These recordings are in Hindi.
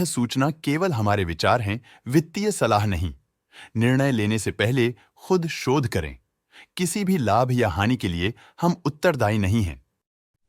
सूचना केवल हमारे विचार हैं, वित्तीय सलाह नहीं। निर्णय लेने से पहले खुद शोध करें। किसी भी लाभ या हानि के लिए हम उत्तरदायी नहीं हैं।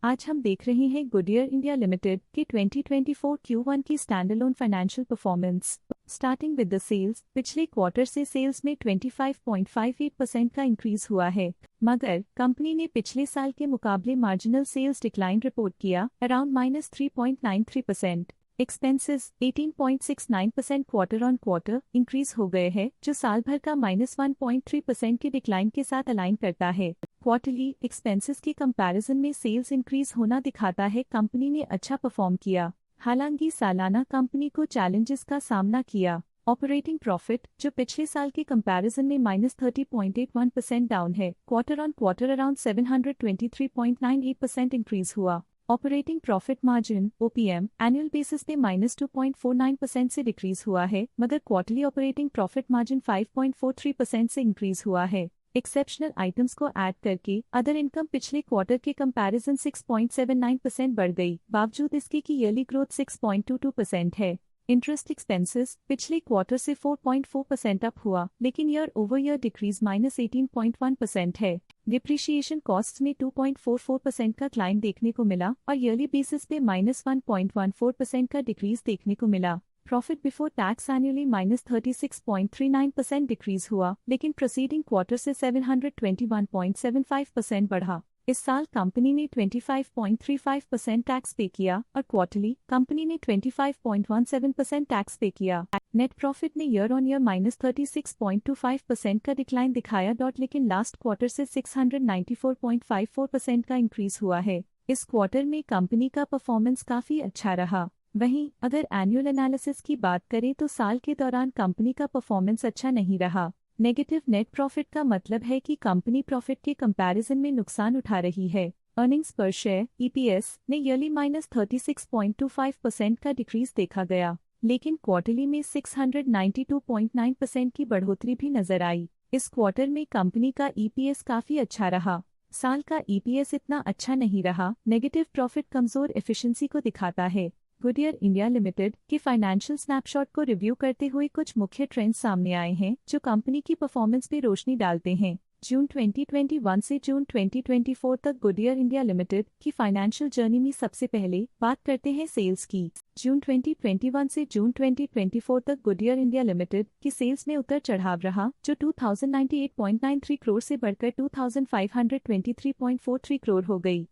आज हम देख रहे हैं गुडियर इंडिया लिमिटेड की 2024 Q1 की standalone financial performance. Starting with the sales, पिछले क्वार्टर से सेल्स में 25.58% का इंक्रीज हुआ है, मगर कंपनी ने पिछले साल के मुकाबले मार्जिनल सेल्स डिक्लाइन रिपोर्ट किया, around -3.93%। Expenses 18.69% quarter on quarter increase हो गए हैं, जो साल भर का -1.3% की डिक्लाइन के साथ अलाइन करता है। क्वार्टरली एक्सपेंसेस के कंपैरिजन में सेल्स इंक्रीज होना दिखाता है कंपनी ने अच्छा परफॉर्म किया। हालांकि सालाना कंपनी को चैलेंजेस का सामना किया। ऑपरेटिंग प्रॉफिट, जो पिछले साल के कंपैरिजन में -30.81% डाउन है, quarter on quarter around 723.98% increase हुआ। Operating profit margin OPM annual basis पे -2.49% से डिक्रीज हुआ है, मगर क्वार्टरली ऑपरेटिंग प्रॉफिट मार्जिन 5.43% से इंक्रीज हुआ है। एक्सेप्शनल आइटम्स को ऐड करके अदर इनकम पिछले क्वार्टर के कंपैरिजन 6.79% बढ़ गई, बावजूद इसके कि ईयरली ग्रोथ 6.22% है। इंटरेस्ट एक्सपेंसेस पिछले क्वार्टर से 4.4% अप हुआ, लेकिन ईयर ओवर ईयर डिक्रीज -18.1% है। डिप्रिशिएशन कॉस्ट्स में 2.44% का क्लाइम देखने को मिला और ईयरली बेसिस पे -1.14% का डिक्रीज देखने को मिला। Profit before tax annually -36.39% decrease हुआ, लेकिन प्रोसीडिंग क्वार्टर से 721.75% बढ़ा। इस साल कंपनी ने 25.35% टैक्स पे किया और क्वार्टरली कंपनी ने 25.17% टैक्स पे किया। नेट प्रॉफिट ने ईयर ऑन ईयर -36.25% का डिक्लाइन दिखाया, लेकिन लास्ट क्वार्टर से 694.54% का इंक्रीज हुआ है। इस क्वार्टर में कंपनी का परफॉर्मेंस काफी अच्छा रहा। वहीं अगर एनुअल एनालिसिस की बात करें तो साल के दौरान कंपनी का परफॉर्मेंस अच्छा नहीं रहा। नेगेटिव नेट प्रॉफिट का मतलब है कि कंपनी प्रॉफिट के कंपैरिजन में नुकसान उठा रही है। अर्निंग्स पर शेयर EPS ने ईयरली -36.25% का डिक्रीज देखा गया, लेकिन क्वार्टरली में 692.9% की बढ़ोतरी भी नजर आई। इस क्वार्टर में कंपनी का EPS काफी अच्छा रहा। साल का EPS इतना अच्छा नहीं रहा। नेगेटिव प्रॉफिट कमजोर एफिशिएंसी को दिखाता है। गुडियर इंडिया लिमिटेड के फाइनेंशियल स्नैपशॉट को रिव्यू करते हुए कुछ मुख्य ट्रेंड्स सामने आए हैं, जो कंपनी की परफॉर्मेंस पे रोशनी डालते हैं। जून 2021 से जून 2024 तक गुडियर इंडिया लिमिटेड की फाइनेंशियल जर्नी में सबसे पहले बात करते हैं सेल्स की। जून 2021 से जून 2024 तक गुडियर इंडिया लिमिटेड की सेल्स में उतर चढ़ाव रहा, जो 2098.93 करोड़ से बढ़कर 2523.43 करोड़ हो गई।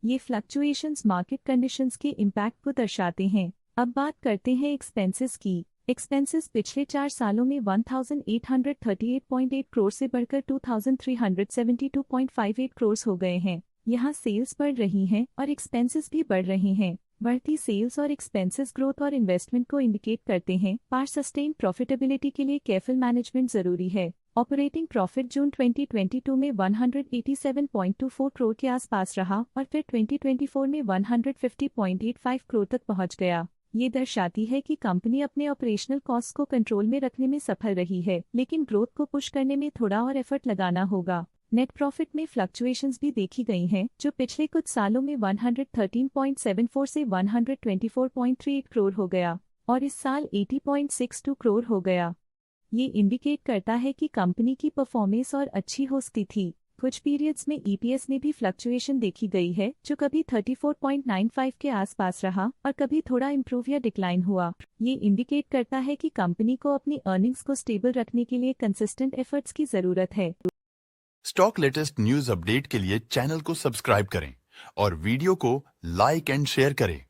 ये फ्लक्चुएशंस मार्केट कंडीशंस के इम्पैक्ट को दर्शाते हैं। अब बात करते हैं एक्सपेंसेस की। एक्सपेंसेस पिछले 4 सालों में 1838.8 करोड़ से बढ़कर 2372.58 करोड़ हो गए हैं। यहाँ सेल्स बढ़ रही हैं और एक्सपेंसेस भी बढ़ रहे हैं। बढ़ती सेल्स और एक्सपेंसेस ग्रोथ और इन्वेस्टमेंट को इंडिकेट करते हैं, पर सस्टेन प्रॉफिटेबिलिटी के लिए केयरफुल मैनेजमेंट जरूरी है। ऑपरेटिंग प्रॉफिट जून 2022 में 187.24 करोड़ के आसपास रहा और फिर 2024 में 150.85 करोड़ तक पहुंच गया। ये दर्शाती है कि कंपनी अपने ऑपरेशनल कॉस्ट को कंट्रोल में रखने में सफल रही है, लेकिन ग्रोथ को पुश करने में थोड़ा और एफर्ट लगाना होगा। नेट प्रॉफिट में फ्लक्चुएशंस भी देखी गई हैं, जो पिछले कुछ सालों में 113.74 से 124.38 करोड़ हो गया और इस साल 80.62 करोड़ हो गया। ये इंडिकेट करता है कि कंपनी की परफॉर्मेंस और अच्छी हो सकती थी। कुछ पीरियड्स में EPS में भी फ्लक्चुएशन देखी गई है, जो कभी 34.95 के आसपास रहा और कभी थोड़ा इम्प्रूव या डिक्लाइन हुआ। ये इंडिकेट करता है कि कंपनी को अपनी अर्निंग्स को स्टेबल रखने के लिए कंसिस्टेंट एफर्ट्स की जरूरत है। स्टॉक लेटेस्ट न्यूज अपडेट के लिए चैनल को सब्सक्राइब करें और वीडियो को लाइक एंड शेयर करें।